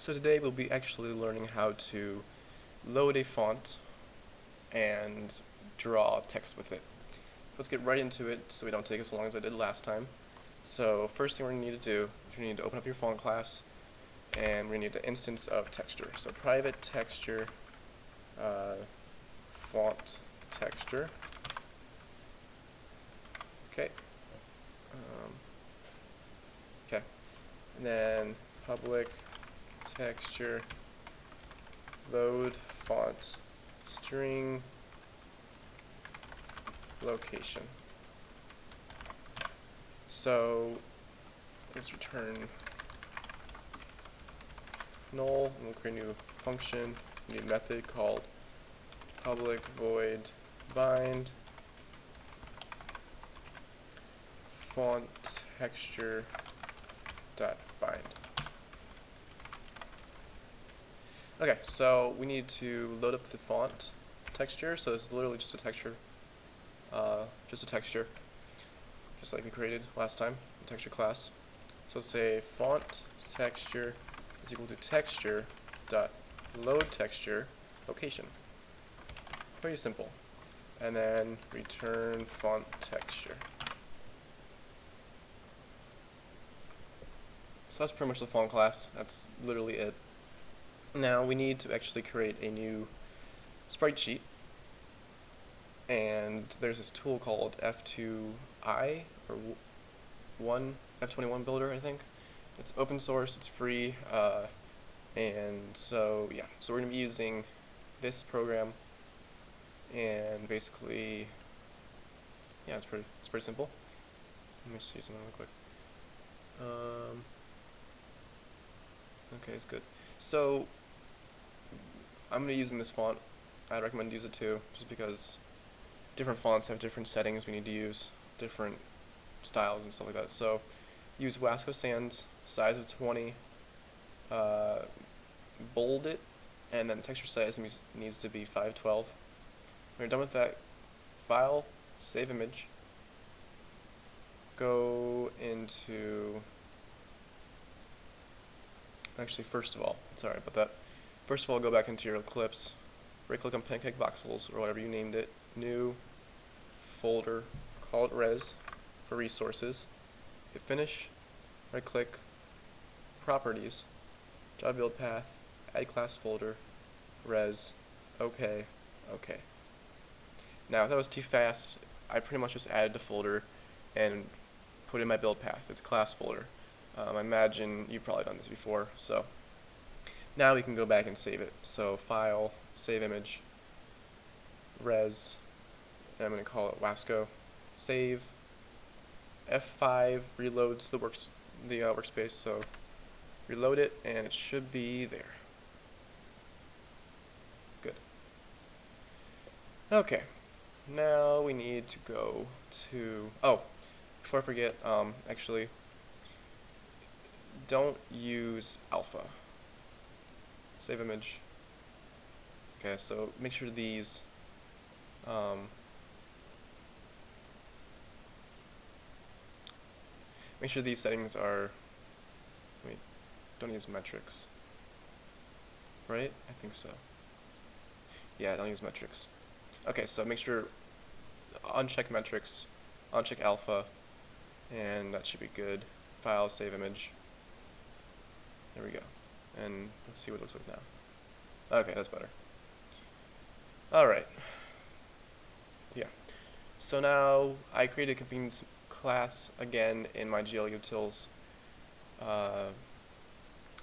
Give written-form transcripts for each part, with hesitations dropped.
So today we'll be actually learning how to load a font and draw text with it. So let's get right into it so we don't take as long as I did last time. So first thing we're going to need to do is you need to open up your font class, and we need an instance of texture. So private texture, font texture. Okay. Okay. And then public texture load font string location. So let's return null, and we'll create a new function, a new method called public void bind font texture dot bind. Okay, so we need to load up the font texture. So this is literally just a texture, just like we created last time, the texture class. So let's say font texture is equal to texture dot load texture location. Pretty simple. And then return font texture. So that's pretty much the font class. That's literally it. Now we need to actually create a new sprite sheet, and there's this tool called F2I or F21 Builder, I think. It's open source, it's free, and so yeah. So we're gonna be using this program, and basically, yeah, it's pretty simple. Let me see something real quick. Okay, it's good. So I'm going to be using this font. I recommend use it too, just because different fonts have different settings we need to use, different styles and stuff like that. So use Wasco Sans, size of 20, bold it, and then texture size needs to be 512. When you're done with that, file, save image, go into, actually first of all, sorry about that. First of all, go back into your Eclipse, right-click on Pancake Voxels, or whatever you named it, new folder, call it res for resources, hit finish, right-click, properties, Java build path, add class folder, res, okay, okay. Now if that was too fast, I pretty much just added the folder and put in my build path. It's a class folder. I imagine you've probably done this before, so now we can go back and save it. So file, save image, res, and I'm going to call it Wasco, save, F5 reloads the workspace, so reload it, and it should be there. Good. Okay, now we need to go to, before I forget, actually, don't use alpha. Save image. Okay, so make sure these settings are, wait, don't use metrics, right? I think so. Yeah, don't use metrics. Okay, so make sure uncheck metrics, uncheck alpha, and that should be good. File, save image. There we go. And let's see what it looks like now. Okay, that's better. Alright. Yeah. So now I created a convenience class again in my GLUtils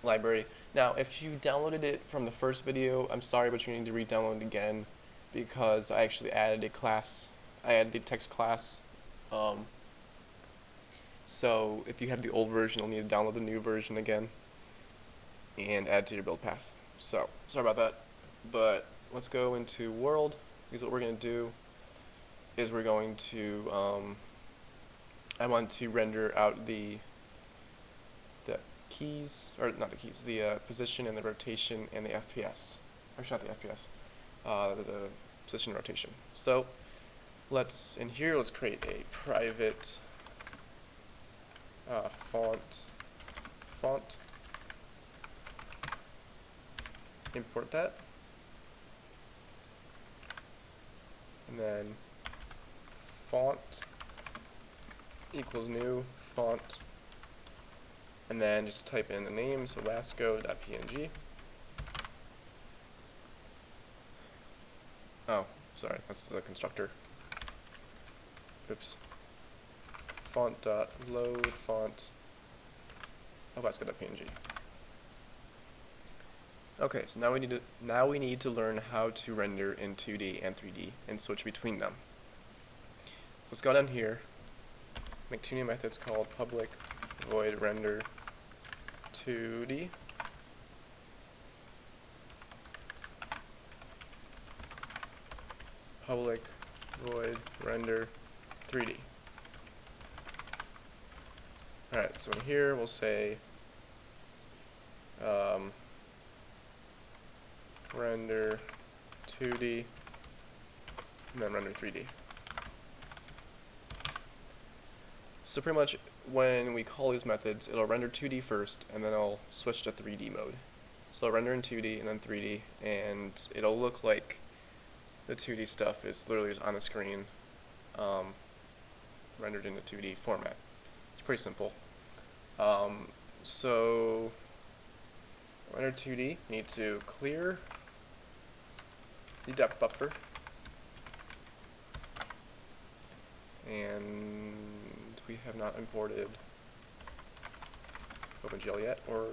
library. Now, if you downloaded it from the first video, I'm sorry, but you need to re-download it again because I actually added a class. I added the text class. So if you have the old version, you'll need to download the new version again and add to your build path. So, sorry about that, but let's go into world, because what we're going to do is we're going to, I want to render out the keys, or not the keys, the position and the rotation and the FPS, actually not the FPS, the position and rotation. So, let's create a private font import that, and then font equals new font, and then just type in the name, so wasco.png. Oh, sorry, that's the constructor. Oops. Font.load font of wasco.png. Okay, so now we need to learn how to render in 2D and 3D and switch between them. Let's go down here, make two new methods called public void render 2D, public void render 3D. Alright, so in here we'll say render 2D and then render 3D. So pretty much when we call these methods, it'll render 2D first and then it'll switch to 3D mode. So it'll render in 2D and then 3D, and it'll look like the 2D stuff is literally just on the screen, rendered in a 2D format. It's pretty simple. So render 2D, need to clear the depth buffer, and we have not imported OpenGL yet, or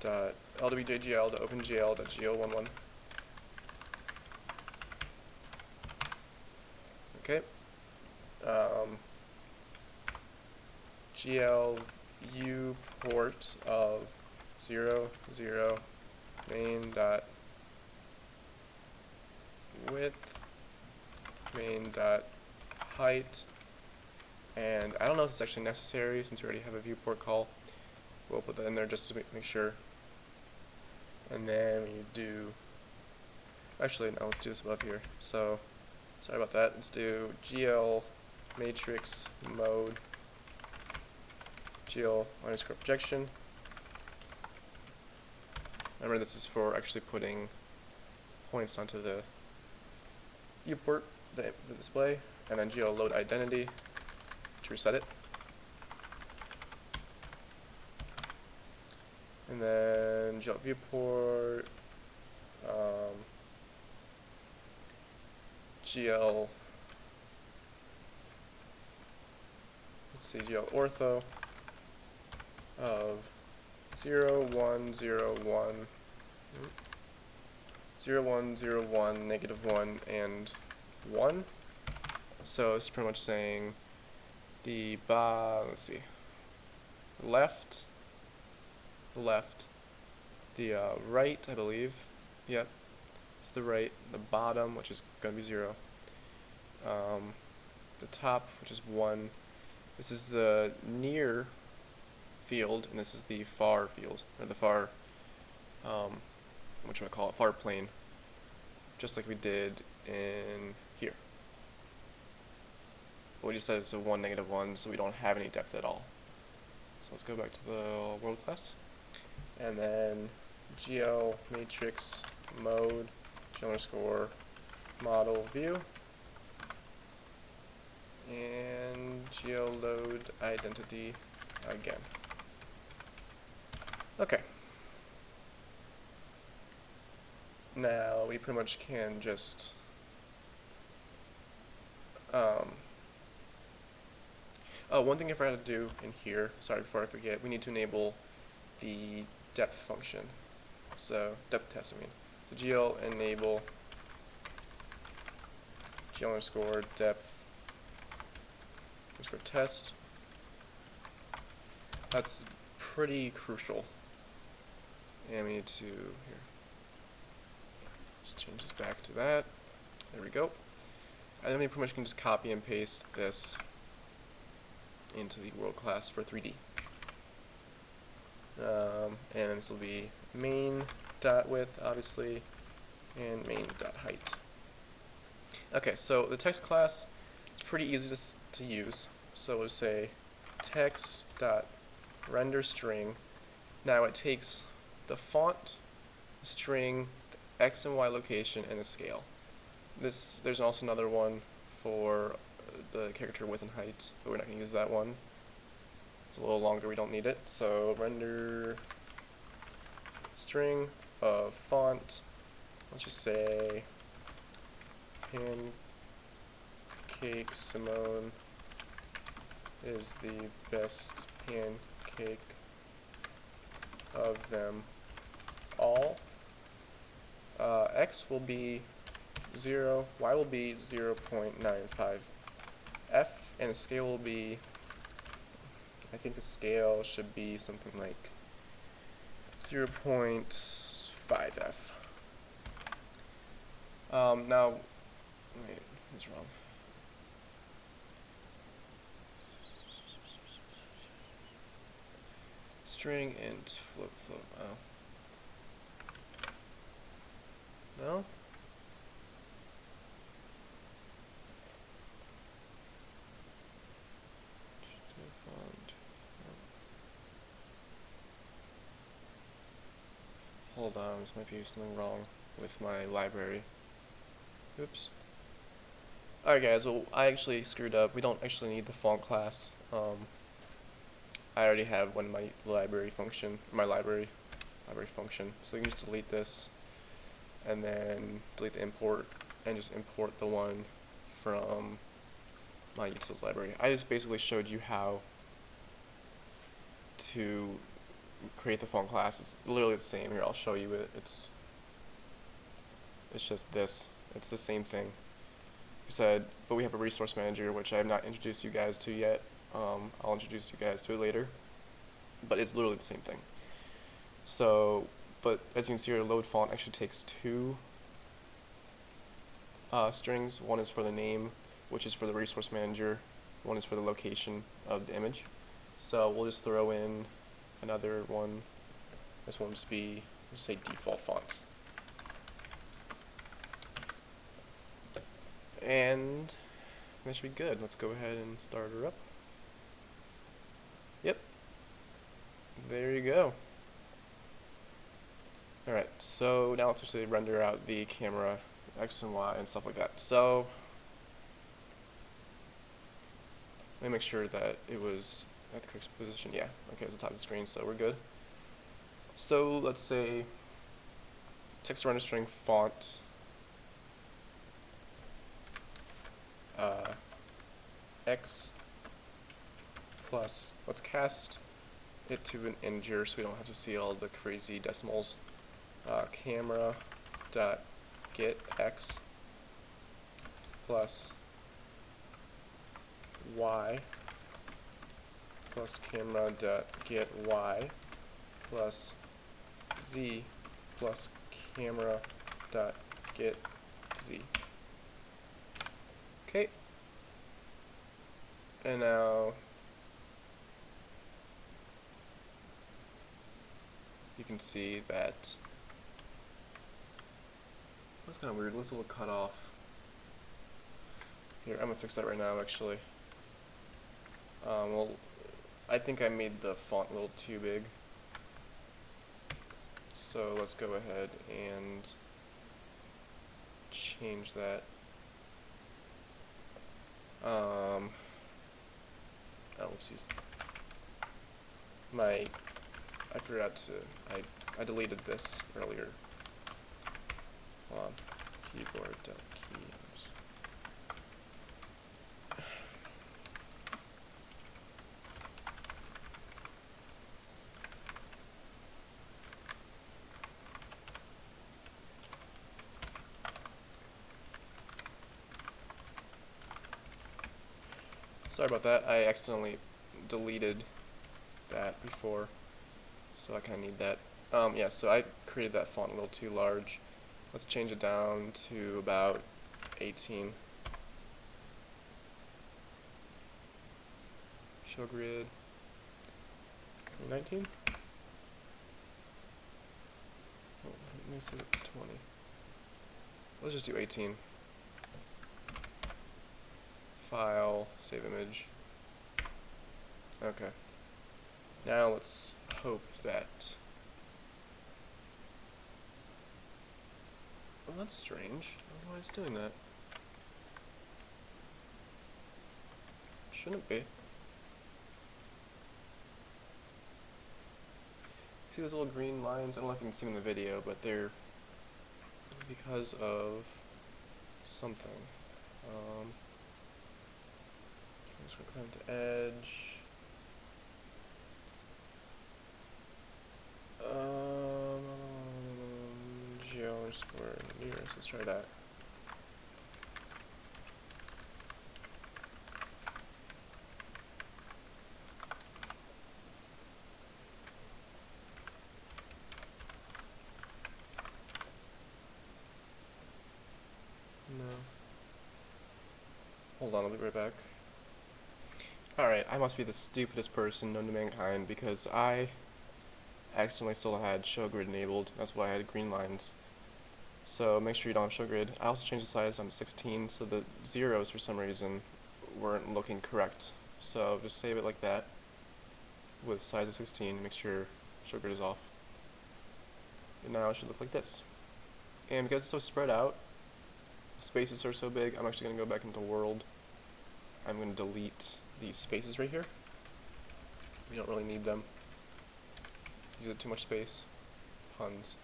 .LWJGL to OpenGL.gl11. Okay. GLU port of 0, 0, main dot width, main dot height, and I don't know if it's actually necessary since we already have a viewport call. We'll put that in there just to make sure. And then we do, actually no, let's do this above here. So sorry about that. Let's do GL matrix mode GL underscore projection. Remember, this is for actually putting points onto the viewport, the display, and then GL load identity to reset it. And then GL viewport, GL, let's see, GL ortho of 0, 1, 0, 1, 0, 1, 0, 1, negative 1, and 1. So it's pretty much saying the let's see, left, the right, I believe, yep, it's the right, the bottom, which is going to be 0, the top, which is 1, this is the near field, and this is the far field, or the far, whatchamacallit, far plane, just like we did in here. But we just said it's a 1, negative 1, so we don't have any depth at all. So let's go back to the world class, and then GL matrix mode GL underscore model view, and GL load identity again. Okay. Now we pretty much can just oh, one thing I forgot to do in here, sorry, before I forget, we need to enable the depth function. So depth test, I mean. So GL enable GL underscore depth underscore test. That's pretty crucial. And we need to here. Just change this back to that. There we go. And then we pretty much can just copy and paste this into the world class for 3D. And this will be main dot width, obviously, and main dot height. Okay, so the text class is pretty easy to use. So we'll say text dot render string. Now it takes the font string, x and y location, and a scale. There's also another one for the character width and height, but we're not going to use that one. It's a little longer, we don't need it. So render string of font, let's just say Pancake Simone is the best pancake of them all. X will be 0, Y will be 0.95 F, and the scale will be, I think the scale should be something like 0.5 F. Now, wait, what's wrong? String int float, oh. No? Hold on, this might be something wrong with my library. Oops. Alright guys, well I actually screwed up. We don't actually need the font class. I already have one in my library function, library function. So you can just delete this and then delete the import and just import the one from my utils library. I just basically showed you how to create the font class. It's literally the same. Here, I'll show you it. It's just this. It's the same thing. You said, but we have a resource manager, which I have not introduced you guys to yet. I'll introduce you guys to it later. But it's literally the same thing. So, but as you can see here, load font actually takes two strings. One is for the name, which is for the resource manager. One is for the location of the image. So we'll just throw in another one. This one will just be, let's say, default font. And that should be good. Let's go ahead and start her up. Yep. There you go. Alright, so now let's actually render out the camera, X and Y, and stuff like that. So, let me make sure that it was at the correct position. Yeah, okay, it's on top of the screen, so we're good. So, let's say text render string font X plus, let's cast it to an integer so we don't have to see all the crazy decimals. Camera dot get X plus Y plus camera dot get Y plus Z plus camera dot get Z. Okay. And now you can see that that's kind of weird. Let's look cut off. Here, I'm gonna fix that right now actually. Well, I think I made the font a little too big. So let's go ahead and change that. Oh, oopsies. I forgot to, I deleted this earlier. Hold on, keyboard.keys. Sorry about that, I accidentally deleted that before, so I kind of need that. Yeah, so I created that font a little too large. Let's change it down to about 18. Show grid 19. Oh, let me set it to 20. Let's just do 18. File, save image. Okay. Now let's hope that that's strange. I don't know why it's doing that. Shouldn't be. See those little green lines? I don't know if you can see them in the video, but they're because of something. I'm just going to climb to edge. Geo_nearest. Let's try that. No. Hold on, I'll be right back. Alright, I must be the stupidest person known to mankind because I accidentally still had show grid enabled. That's why I had green lines. So make sure you don't have show grid. I also changed the size down to 16 so the zeros for some reason weren't looking correct. So just save it like that with size of 16. Make sure show grid is off. And now it should look like this. And because it's so spread out, the spaces are so big, I'm actually going to go back into world. I'm going to delete these spaces right here. We don't really need them. Use it too much space. Puns.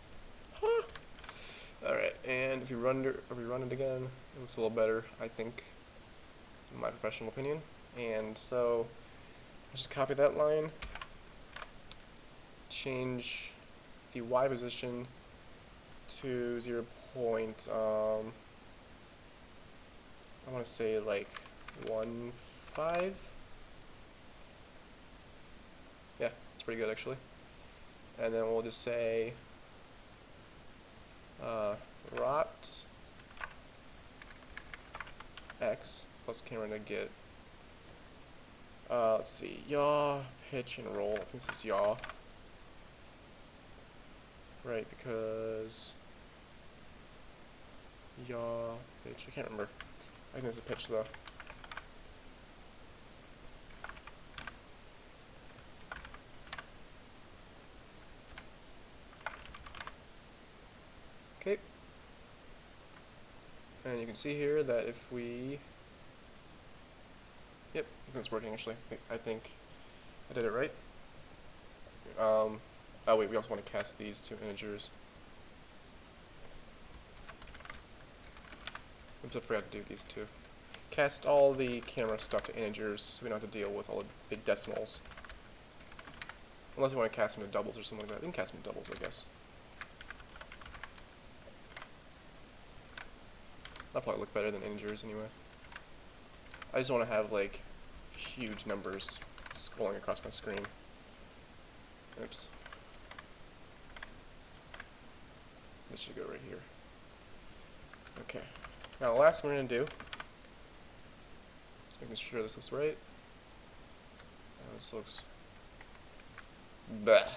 Alright, and if you run it again, it looks a little better, I think, in my professional opinion. And so, just copy that line, change the Y position to 0. I want to say like 1.5. Yeah, it's pretty good actually. And then we'll just say rot x plus camera to get let's see, yaw, pitch, and roll. I think this is yaw. Right, because yaw, pitch, I can't remember. I think this is pitch though. Okay. And you can see here that if we... Yep, I think it's working actually. I think I did it right. Oh wait, we also want to cast these two integers. Oops, I forgot to do these two. Cast all the camera stuff to integers so we don't have to deal with all the big decimals. Unless you want to cast them to doubles or something like that. You can cast them to doubles, I guess. That'll probably look better than integers anyway. I just want to have like huge numbers scrolling across my screen. Oops. This should go right here. Okay. Now the last thing we're going to do, just making sure this looks right. This looks... Bah.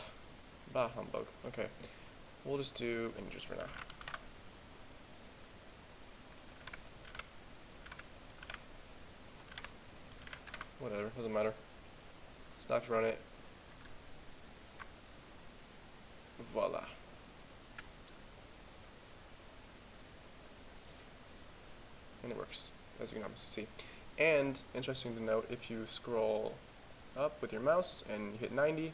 Bah humbug. Okay. We'll just do integers for now. Whatever, doesn't matter. Just have to run it. Voila. And it works, as you can obviously see. And, interesting to note, if you scroll up with your mouse and you hit 90,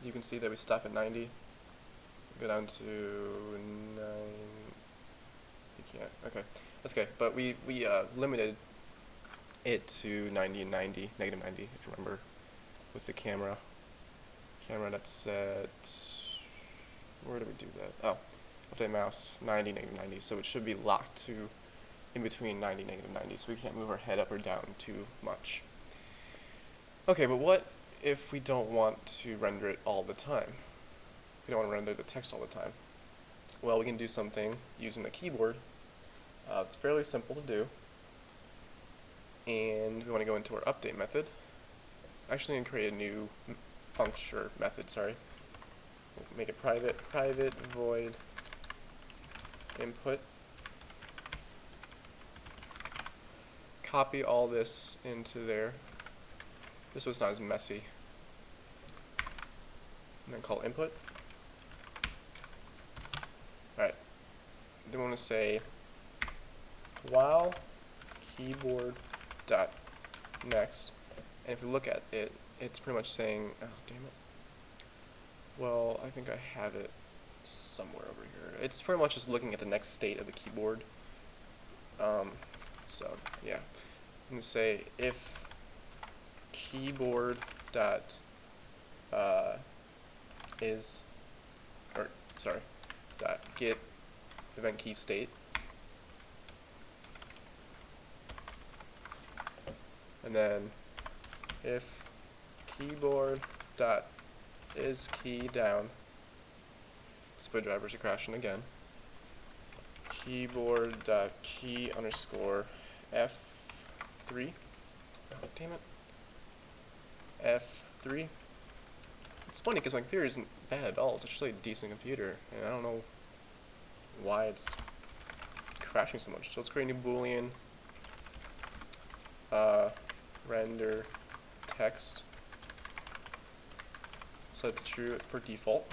you can see that we stop at 90. Go down to 9. You can't. Okay, that's okay. But we limited it to 90 and 90, negative 90, if you remember, with the camera. Camera that's set. Where do we do that? Oh, update mouse 90, negative 90. So it should be locked to in between 90, negative 90. So we can't move our head up or down too much. Okay, but what if we don't want to render it all the time? We don't want to render the text all the time. Well, we can do something using the keyboard. It's fairly simple to do. And we want to go into our update method. Actually, I'm going to create a new function or method, sorry. We'll make it private void input. Copy all this into there. This was not as messy. And then call input. Alright. then we want to say while keyboard dot next, and if we look at it, it's pretty much saying, oh damn it. Well, I think I have it somewhere over here. It's pretty much just looking at the next state of the keyboard. So yeah, I'm gonna say if keyboard dot dot get event key state, and then if keyboard dot is key down, display drivers are crashing again. Keyboard dot key underscore F3. Oh damn it. F3. It's funny because my computer isn't bad at all. It's actually a decent computer, and I don't know why it's crashing so much. So let's create a new boolean. Render text. Set it to true for default.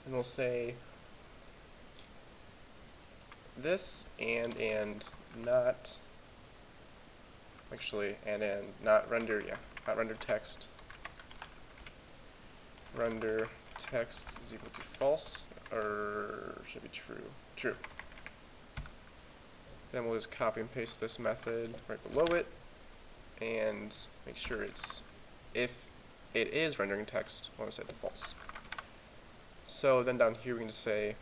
And we'll say this and not actually and not render, yeah, not render text. Render text is equal to false, or should be true. True. Then we'll just copy and paste this method right below it and make sure it's, if it is rendering text, we'll set it to false. So then down here we can just say,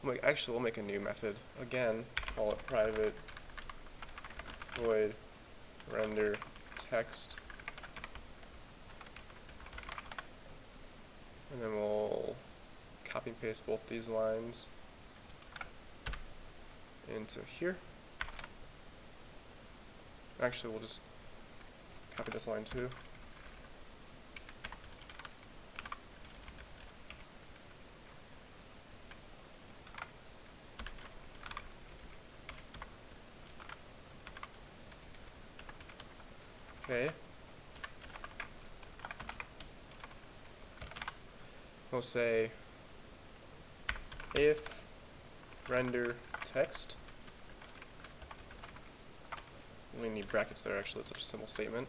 we'll make a new method again, call it private void render text, and then we'll copy and paste both these lines into here. Actually, we'll just copy this line too. Okay. We'll say if render text. We need brackets there, actually. It's such a simple statement.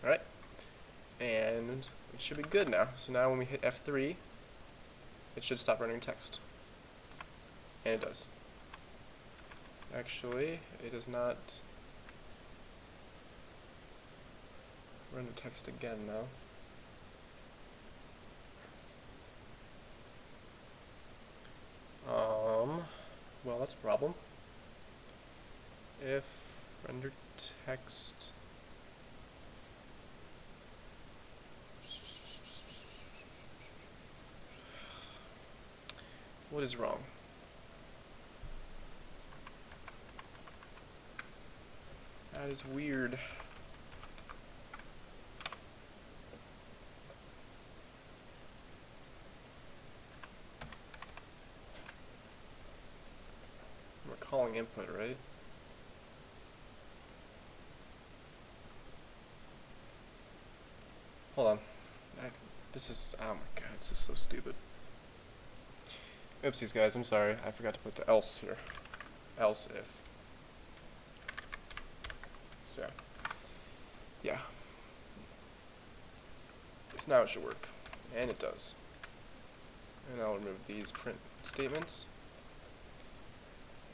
Alright. And it should be good now. So now when we hit F3, it should stop rendering text. And it does. Actually, it does not render text again now. Well, that's a problem. If render text what is wrong? That is weird. We're calling input, right? Hold on. This is, oh my god, this is so stupid. Oopsies guys, I'm sorry. I forgot to put the else here. Else if. So, yeah. This now it should work. And it does. And I'll remove these print statements.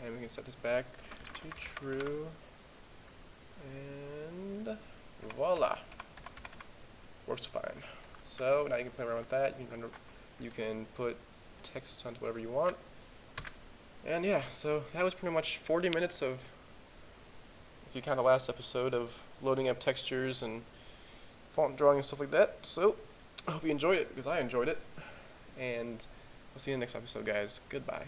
And we can set this back to true. And voila. Works fine. So now you can play around with that. You can put text onto whatever you want. And yeah, so that was pretty much 40 minutes of, if you count the last episode, of loading up textures and font drawing and stuff like that. So I hope you enjoyed it, because I enjoyed it. And we'll see you in the next episode, guys. Goodbye.